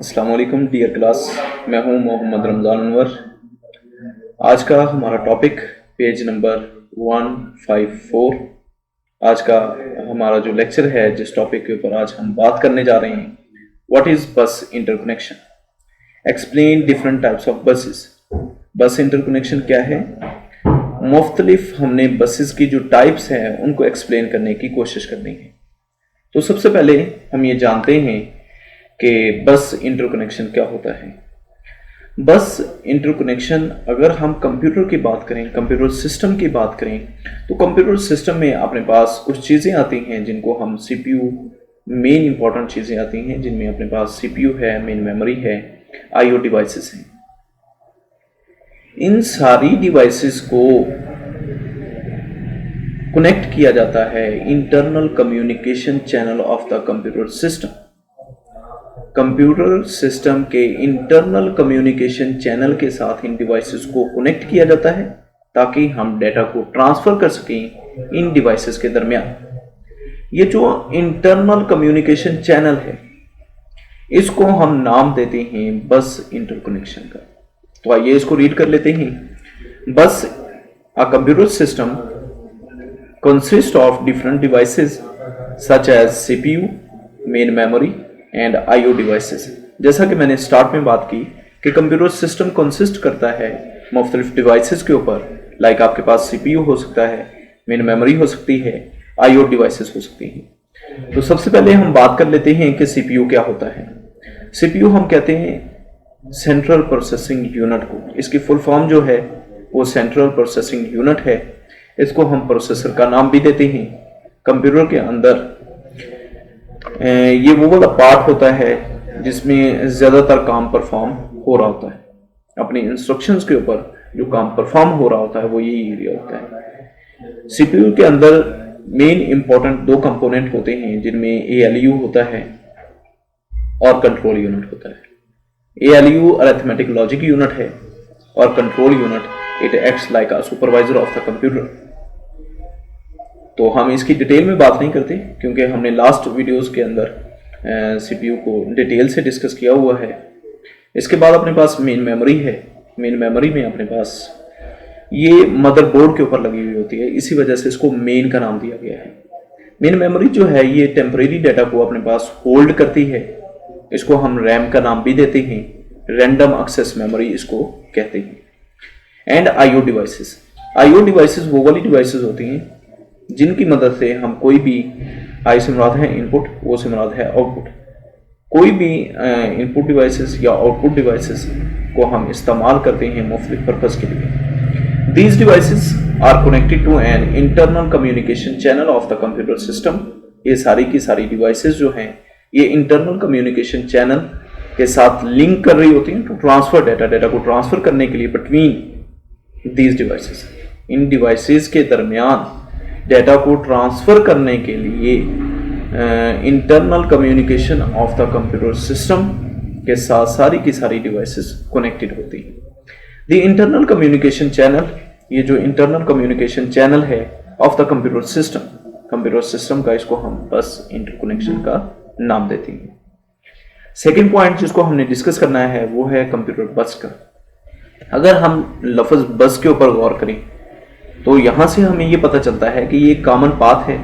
अस्सलाम वालेकुम dear class. मैं हूं मोहम्मद रमज़ान अनवर। आज का हमारा टॉपिक पेज नंबर 154। आज का हमारा जो लेक्चर है, जिस टॉपिक के ऊपर आज हम बात करने जा रहे हैं, व्हाट इज़ बस interconnection, explain different types of buses. बस इंटरकनेक्शन क्या है, मुख्तलिफ हमने बसेस की जो टाइप्स हैं उनको एक्सप्लेन करने की कोशिश करनी है। तो सबसे पहले हम ये जानते हैं कि बस इंटरकनेक्शन क्या होता है। बस इंटरकनेक्शन, अगर हम कंप्यूटर की बात करें, कंप्यूटर सिस्टम की बात करें, तो कंप्यूटर सिस्टम में अपने पास कुछ चीज़ें आती हैं जिनको हम सीपीयू, मेन इंपॉर्टेंट चीज़ें आती हैं जिनमें अपने पास सीपीयू है, मेन मेमोरी है, आईओ डिवाइसेस हैं। इन सारी डिवाइसेस को कनेक्ट किया जाता है internal communication channel of the computer system. Computer system के इंटरनल कम्युनिकेशन चैनल के साथ इन डिवाइसेस को कनेक्ट किया जाता है ताकि हम डेटा को ट्रांसफर कर सकें इन डिवाइसेस के दरमियान। ये जो इंटरनल कम्युनिकेशन चैनल है, इसको हम नाम देते हैं बस इंटरकनेक्शन का। तो आइए इसको रीड कर लेते हैं। बस अ computer system consists of different devices such as CPU, main memory and IO devices। जैसा कि मैंने स्टार्ट में बात की कि कंप्यूटर सिस्टम कंसिस्ट करता है मुख्तलिफ डिवाइसेस के ऊपर, लाइक आपके पास CPU हो सकता है, मेन मेमोरी हो सकती है, IO डिवाइसेस हो सकती हैं। तो सबसे पहले हम बात कर लेते हैं कि CPU क्या होता है। CPU हम कहते हैं सेंट्रल प्रोसेसिंग यूनिट को। इसकी फुल फॉर्म जो है वो सेंट्रल प्रोसेसिंग यूनिट है। इसको हम प्रोसेसर का नाम भी देते हैं। कंप्यूटर के अंदर ये वो वाला पार्ट होता है जिसमें ज़्यादातर काम परफॉर्म हो रहा होता है। अपनी इंस्ट्रक्शंस के ऊपर जो काम परफॉर्म हो रहा होता है वो यही एरिया होता है। सीपीयू के अंदर मेन इंपॉर्टेंट दो कंपोनेंट होते हैं जिनमें एएलयू होता है और कंट्रोल यूनिट होता है। एएलयू अरिथमेटिक लॉजिक यूनिट है और control unit it acts like a supervisor of the computer. तो हम इसकी डिटेल में बात नहीं करते क्योंकि हमने लास्ट वीडियोस के अंदर सीपीयू को डिटेल से डिस्कस किया हुआ है। इसके बाद अपने पास मेन मेमोरी है। मेन मेमोरी में अपने पास ये मदरबोर्ड के ऊपर लगी हुई होती है, इसी वजह से इसको मेन का नाम दिया गया है। मेन मेमोरी जो है ये टेम्परेरी डाटा को अपने पास होल्ड करती है। इसको हम रैम का नाम भी देते हैं, रैंडम एक्सेस मेमोरी इसको कहते हैं। And IO devices, IO devices वो वाली डिवाइसेस होती हैं जिनकी मदद से हम कोई भी, आई से मुराद है इनपुट, वो से मुराद है आउटपुट, कोई भी इनपुट डिवाइसेस या आउटपुट डिवाइसेस को हम इस्तेमाल करते हैं मुख्तलिफ पर्पस के लिए। These devices are connected to an internal communication channel of the computer system. ये सारी की सारी डिवाइसेस जो हैं ये इंटरनल कम्युनिकेशन चैनल के साथ लिंक कर रही होती हैं टू ट्रांसफर डाटा को ट्रांसफर करने के लिए between these devices. In devices के दरमियान डेटा को ट्रांसफर करने के लिए internal communication of the computer system के साथ सारी की सारी डिवाइसेस कनेक्टेड होती हैं। द इंटरनल कम्युनिकेशन चैनल, ये जो इंटरनल कम्युनिकेशन चैनल है ऑफ द कंप्यूटर सिस्टम का, इसको हम बस इंटरकनेक्शन का नाम देते हैं। सेकेंड पॉइंट जिसको हमने डिस्कस करना है वो है कंप्यूटर बस का। अगर हम लफ्ज बस के ऊपर गौर करें तो यहां से हमें ये पता चलता है कि ये एक कॉमन पाथ है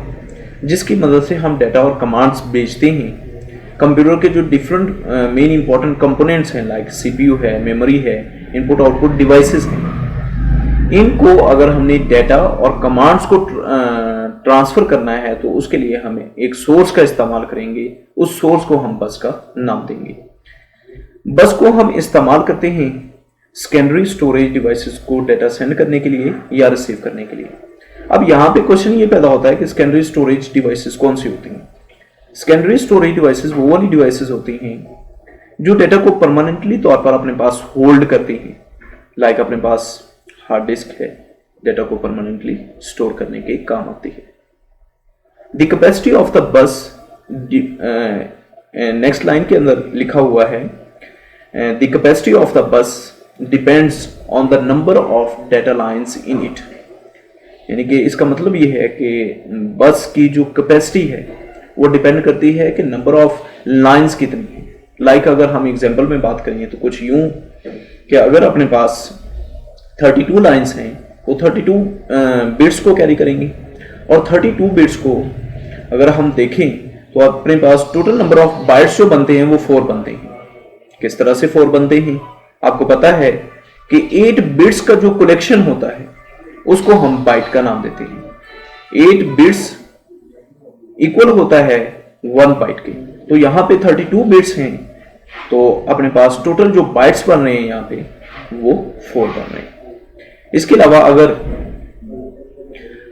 जिसकी मदद से हम डाटा और कमांड्स भेजते हैं। कंप्यूटर के जो डिफरेंट मेन इंपॉर्टेंट कंपोनेंट्स हैं, लाइक सीपीयू है, मेमोरी है, इनपुट आउटपुट डिवाइसेस हैं, इनको अगर हमने डाटा और कमांड्स को ट्रांसफर करना है तो उसके लिए हमें एक सोर्स का इस्तेमाल करेंगे। उस सोर्स को हम बस का नाम देंगे। बस को हम इस्तेमाल करते हैं सेकेंडरी स्टोरेज डिवाइसेस को डाटा सेंड करने के लिए या रिसीव करने के लिए। अब यहाँ पे क्वेश्चन ये पैदा होता है कि सेकेंडरी स्टोरेज डिवाइसेस कौन सी होती हैं। सेकेंडरी स्टोरेज डिवाइसेस वो वाली डिवाइसेस होती हैं जो डाटा को परमानेंटली तौर पर अपने पास होल्ड करती हैं, लाइक अपने पास हार्ड डिस्क है, डाटा को परमानेंटली स्टोर करने के काम आती है। The capacity of the bus, next line के अंदर लिखा हुआ है, the capacity of the bus depends on the number of data lines in it. यानी कि इसका मतलब ये है कि बस की जो कैपेसिटी है वो डिपेंड करती है कि नंबर ऑफ लाइन्स कितनी है। लाइक अगर हम एग्जांपल में बात करेंगे तो कुछ यूं कि अगर अपने पास 32 लाइंस हैं, वो 32 बिट्स को कैरी करेंगी, और 32 बिट्स को अगर हम देखें तो अपने पास टोटल नंबर ऑफ बाइट्स जो बनते हैं वो 4 बनते हैं। किस तरह से 4 बनते हैं? आपको पता है कि 8 बिट्स का जो कलेक्शन होता है उसको हम बाइट का नाम देते हैं। 8 बिट्स इक्वल होता है 1 बाइट के। तो यहां पे 32 बिट्स हैं, तो अपने पास टोटल जो बाइट्स बन रहे हैं यहां पे वो 4 बन रहे हैं। इसके अलावा अगर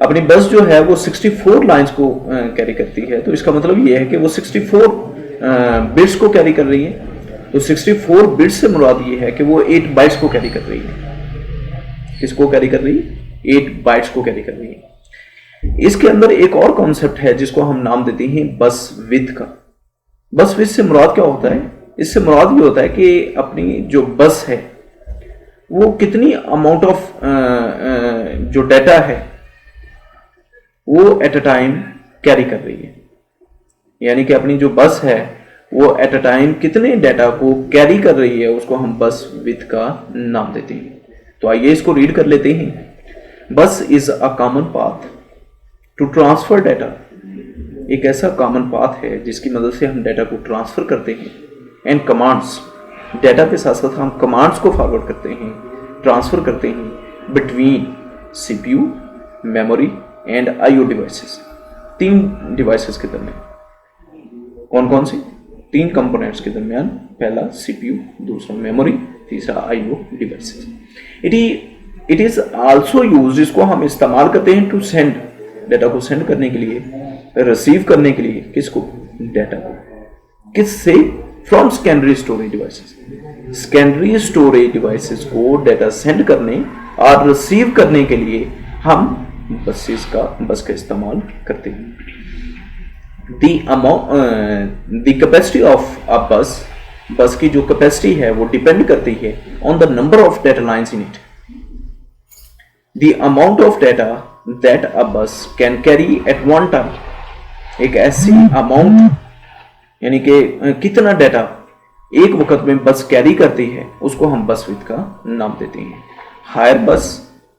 अपनी बस जो है वो 64 लाइंस को कैरी करती है, तो इसका मतलब ये है कि वो 64 बिट्स को कैरी कर रही है। तो 64 बिट्स से मुराद ये है कि वो 8 बाइट्स को कैरी कर रही है। किसको कैरी कर रही है? 8 बाइट्स को कैरी कर रही है। इसके अंदर एक और कॉन्सेप्ट है जिसको हम नाम देते हैं बस विड्थ का। बस विड्थ से मुराद क्या होता है? इससे मुराद ये होता है कि अपनी जो बस है वो कितनी अमाउंट ऑफ जो डाटा है वो एट अ टाइम कैरी कर रही है। यानी कि अपनी जो बस है वो एट अ टाइम कितने डाटा को कैरी कर रही है, उसको हम बस विड्थ का नाम देते हैं। तो आइए इसको रीड कर लेते हैं। Bus is a common path to transfer data. एक ऐसा कॉमन पाथ है जिसकी मदद से हम डाटा को ट्रांसफर करते हैं। एंड कमांड्स, डाटा के साथ साथ हम कमांड्स को फॉरवर्ड करते हैं, ट्रांसफर करते हैं between CPU, memory and IO devices. 3 devices के दरमियान। कौन कौन सी? 3 कंपोनेंट्स के दरमियान। पहला सीपीयू, दूसरा मेमोरी, तीसरा IO devices. It is also used, इसको हम इस्तेमाल करते हैं टू सेंड, डाटा को सेंड करने के लिए, रिसीव करने के लिए। किसको? डाटा को। किससे? From secondary storage devices. Secondary storage devices को डाटा सेंड करने और रिसीव करने के लिए हम बस का इस्तेमाल करते हैं। द कैपेसिटी ऑफ अ बस की जो कैपेसिटी है वो डिपेंड करती है on the number of data lines in it. The amount of data that a bus can carry at one time. एक ऐसी अमाउंट यानी कि कितना डाटा एक वक्त में बस कैरी करती है उसको हम बस विड्थ का नाम देते हैं। हायर बस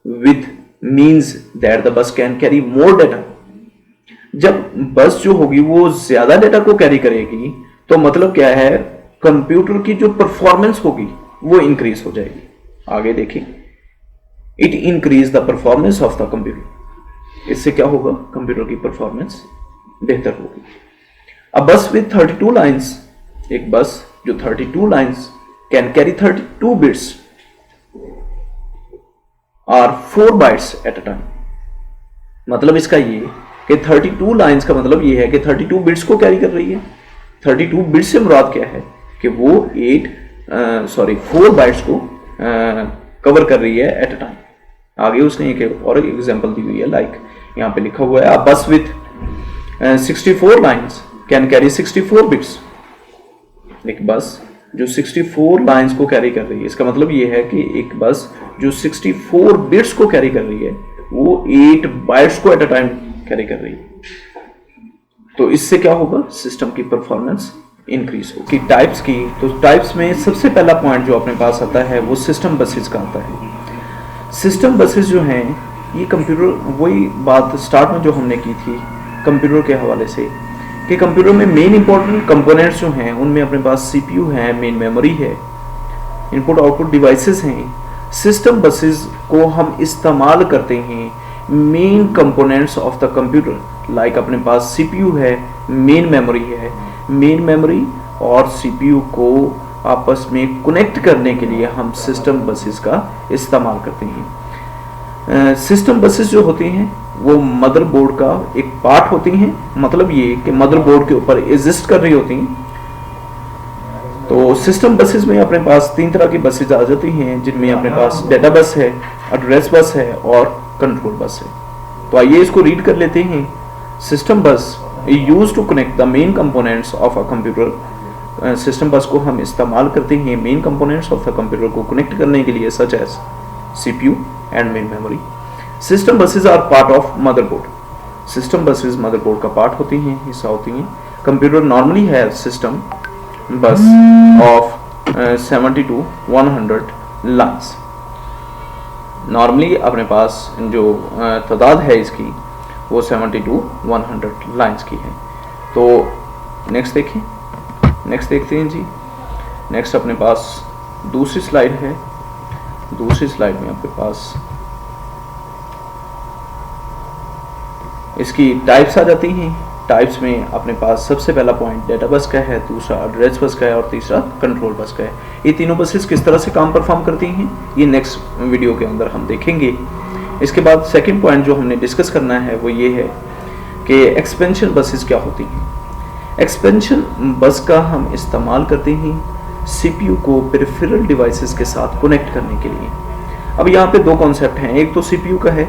width means that the bus can carry more data. जब बस जो होगी वो ज्यादा डाटा को कैरी करेगी तो मतलब क्या है? कंप्यूटर की जो परफॉर्मेंस होगी वो इंक्रीज हो जाएगी। आगे देखें, it increase the performance of the computer. इससे क्या होगा? कंप्यूटर की परफॉर्मेंस बेहतर होगी। अ बस विद 32 लाइंस, एक बस जो 32 लाइंस कैन कैरी 32 बिट्स और 4 बाइट्स एट अ टाइम। मतलब इसका ये कि 32 लाइंस का मतलब ये है कि 32 बिट्स को कैरी कर रही है। 32 बिट्स से मुराद क्या है कि वो 4 बाइट्स को कवर कर रही है एट अ टाइम। आगे उसने एक और एग्जांपल दी हुई है, लाइक यहाँ पे लिखा हुआ है अ बस with 64 lines can carry 64 bits. एक बस जो 64 लाइंस को कैरी कर रही है, इसका मतलब ये है कि एक बस जो 64 बिट्स को कैरी कर रही है वो 8 बाइट्स को एट अ टाइम कैरी कर रही है। तो इससे क्या होगा? सिस्टम की परफॉर्मेंस इंक्रीज होगी। टाइप्स की, तो टाइप्स में सबसे पहला पॉइंट जो अपने पास आता है वो सिस्टम बसेस का आता है। सिस्टम बसेस जो हैं ये कंप्यूटर, वही बात स्टार्ट में जो हमने की थी कंप्यूटर के हवाले से कि कंप्यूटर में मेन इंपॉर्टेंट कंपोनेंट्स जो हैं उनमें अपने पास सीपीयू है, मेन मेमोरी है, इनपुट आउटपुट डिवाइसेस हैं। सिस्टम बसेस को हम इस्तेमाल करते हैं main components of the computer. Like अपने पास सीपीयू है, मेन मेमोरी है। मेन मेमोरी और सीपीयू को आपस में कनेक्ट करने के लिए हम सिस्टम बसेस का इस्तेमाल करते हैं। सिस्टम बसेस जो होती हैं वो मदरबोर्ड का एक पार्ट होती हैं। मतलब ये कि मदरबोर्ड के ऊपर एग्जिस्ट कर रही होती हैं। तो सिस्टम बसेस में अपने पास 3 तरह की बसेस आ जाती हैं, जिनमें अपने पास डेटा बस है, एड्रेस बस है और कंट्रोल बस है। तो आइए इसको रीड कर लेते हैं। System bus use to connect the main components of a computer. System bus को हम इस्तेमाल करते हैं main components of the computer को कनेक्ट करने के लिए, such as CPU and main memory. System buses are part of motherboard. System buses motherboard का पार्ट होती हैं, हिस्सा होती हैं। कंप्यूटर नॉर्मली है system bus of 70 to 100 lines. Normally अपने पास जो तादाद है इसकी वो 70 to 100 लाइन्स की है। तो नेक्स्ट देखिए, नेक्स्ट देखते हैं जी। नेक्स्ट अपने पास दूसरी स्लाइड है। दूसरी स्लाइड में आपके पास इसकी टाइप्स आ जाती हैं। टाइप्स में अपने पास सबसे पहला पॉइंट डेटा बस का है, दूसरा एड्रेस बस का है और तीसरा कंट्रोल बस का है। ये तीनों बसेस किस तरह से काम परफॉर्म करती हैं ये नेक्स्ट वीडियो के अंदर हम देखेंगे। इसके बाद सेकंड पॉइंट जो हमने डिस्कस करना है वो ये है कि एक्सपेंशन बसेस क्या होती हैं। एक्सपेंशन बस का हम इस्तेमाल करते हैं सीपीयू को पेरिफेरल डिवाइसेस के साथ कनेक्ट करने के लिए। अब यहाँ पे दो कॉन्सेप्ट हैं, एक तो सीपीयू का है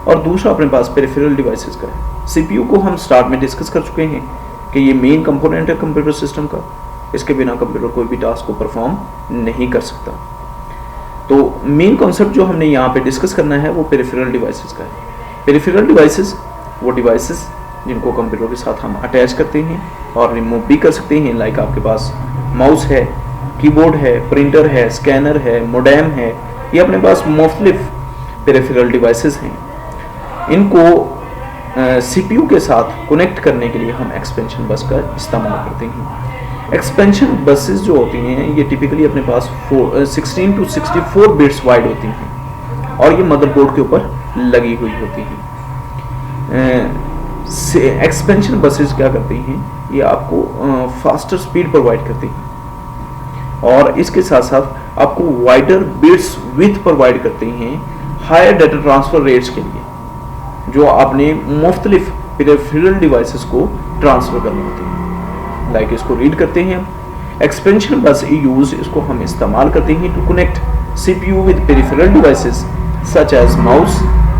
और दूसरा अपने पास पेरिफेरल डिवाइसेस का है। सीपीयू को हम स्टार्ट में डिस्कस कर चुके हैं कि ये मेन कंपोनेंट है कंप्यूटर सिस्टम का, इसके बिना कंप्यूटर कोई भी टास्क को परफॉर्म नहीं कर सकता। तो मेन कॉन्सेप्ट जो हमने यहाँ पे डिस्कस करना है वो पेरिफेरल डिवाइसेस का है। पेरिफेरल डिवाइसेस वो डिवाइसेस जिनको कंप्यूटर के साथ हम अटैच करते हैं और रिमूव भी कर सकते हैं। लाइक आपके पास माउस है, कीबोर्ड है, प्रिंटर है, स्कैनर है, मोडेम है, ये अपने पास मुख्तलिफ पेरिफेरल डिवाइसेस हैं। इनको सीपीयू के साथ कनेक्ट करने के लिए हम एक्सपेंशन बस का इस्तेमाल करते हैं। एक्सपेंशन बसेस जो होती हैं ये टिपिकली अपने पास 16 to 64 बिट्स वाइड होती हैं और ये मदरबोर्ड के ऊपर लगी हुई होती हैं। एक्सपेंशन बसेस क्या करती हैं, ये आपको फास्टर स्पीड प्रोवाइड करती हैं और इसके साथ साथ आपको वाइडर बिट्स विड्थ प्रोवाइड करती हैं हायर डाटा ट्रांसफर रेट्स के लिए, जो आपने मुख्तलिफ पेरिफेरल डिवाइसेस को ट्रांसफर करने होते हैं। लाइक इसको रीड करते हैं हम। एक्सपेंशन बस यूज इसको हम इस्तेमाल करते हैं to connect CPU with peripheral devices such as mouse,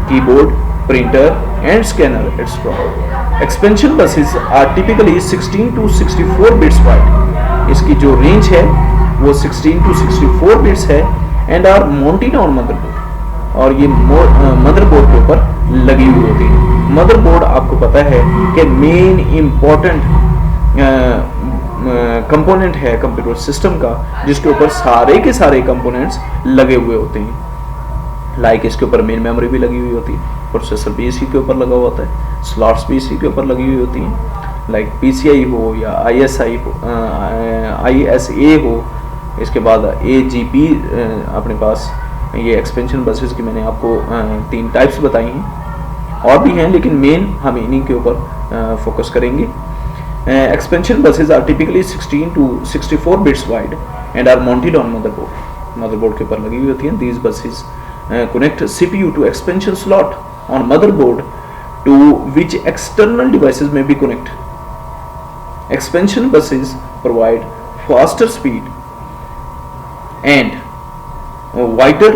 keyboard, printer and scanner etcetera. Expansion buses are typically 16 to 64 bits wide. इसकी जो रेंज है वो 16 to 64 बिट्स है and are mounted on motherboard, और ये मदरबोर्ड के ऊपर लगी हुई होती है। मदरबोर्ड आपको पता है कि मेन इंपॉर्टेंट कंपोनेंट है कंप्यूटर सिस्टम का, जिसके ऊपर सारे के सारे कंपोनेंट्स लगे हुए होते हैं। लाइक इसके ऊपर मेन मेमोरी भी लगी हुई होती है, प्रोसेसर भी इसी के ऊपर लगा हुआ होता है, स्लॉट्स भी इसी के ऊपर लगी हुई होती हैं। लाइक पीसीआई हो या आईएसए हो, इसके बाद एजीपी अपने पास। ये एक्सपेंशन बसेस की मैंने आपको 3 टाइप्स बताई हैं, और भी हैं लेकिन मेन हम इन्हीं के ऊपर फोकस करेंगे। Expansion buses are typically 16 to 64 bits wide and are mounted on motherboard. Motherboard के ऊपर लगी हुई होती हैं। These buses connect CPU to expansion slot on motherboard to which external devices में be connect. Expansion buses provide faster speed and wider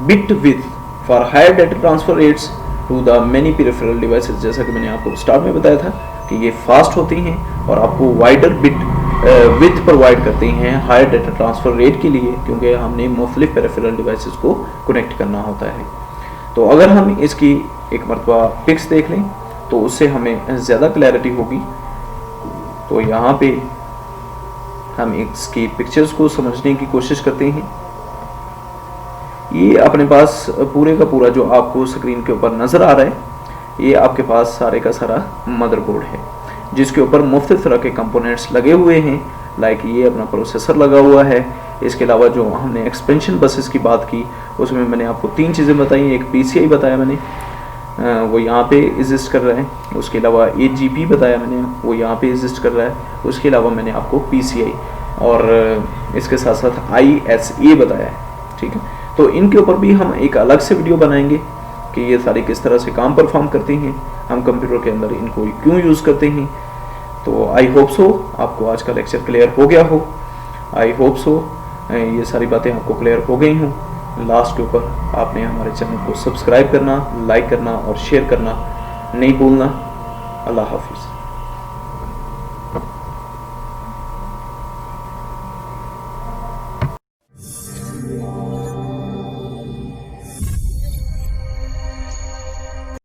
bit width for higher data transfer rates to the many peripheral devices। जैसा कि मैंने आपको start में बताया था कि ये फास्ट होती हैं और आपको वाइडर बिट विथ प्रोवाइड करती हैं हायर डाटा ट्रांसफर रेट के लिए, क्योंकि हमने मुख्तलिफ पेरिफेरल डिवाइसेस को कनेक्ट करना होता है। तो अगर हम इसकी एक मरतबा पिक्स देख लें तो उससे हमें ज़्यादा क्लैरिटी होगी। तो यहाँ पे हम इसकी पिक्चर्स को समझने की कोशिश करते हैं। ये अपने पास पूरे का पूरा जो आपको स्क्रीन के ऊपर नज़र आ रहा है, ये आपके पास सारे का सारा मदरबोर्ड है, जिसके ऊपर मुख्तलिफ तरह के कंपोनेंट्स लगे हुए हैं। लाइक ये अपना प्रोसेसर लगा हुआ है। इसके अलावा जो हमने एक्सपेंशन बसेस की बात की उसमें मैंने आपको 3 चीज़ें बताई। एक पीसीआई बताया मैंने, वो यहाँ पे एग्जिस्ट कर रहा है। उसके अलावा एजीपी बताया मैंने, वो यहाँ पे एग्जिस्ट कर रहा है। उसके अलावा मैंने आपको पीसीआई और इसके साथ साथ आईएसए बताया है। ठीक है, तो इनके ऊपर भी हम एक अलग से वीडियो बनाएंगे कि ये सारी किस तरह से काम परफॉर्म करती हैं, हम कंप्यूटर के अंदर इनको क्यों यूज़ करते हैं। तो आई होप सो आपको आज का लेक्चर क्लियर हो गया हो। आई होप सो ये सारी बातें आपको क्लियर हो गई हों। लास्ट के ऊपर आपने हमारे चैनल को सब्सक्राइब करना, लाइक करना और शेयर करना नहीं भूलना। अल्लाह हाफिज़।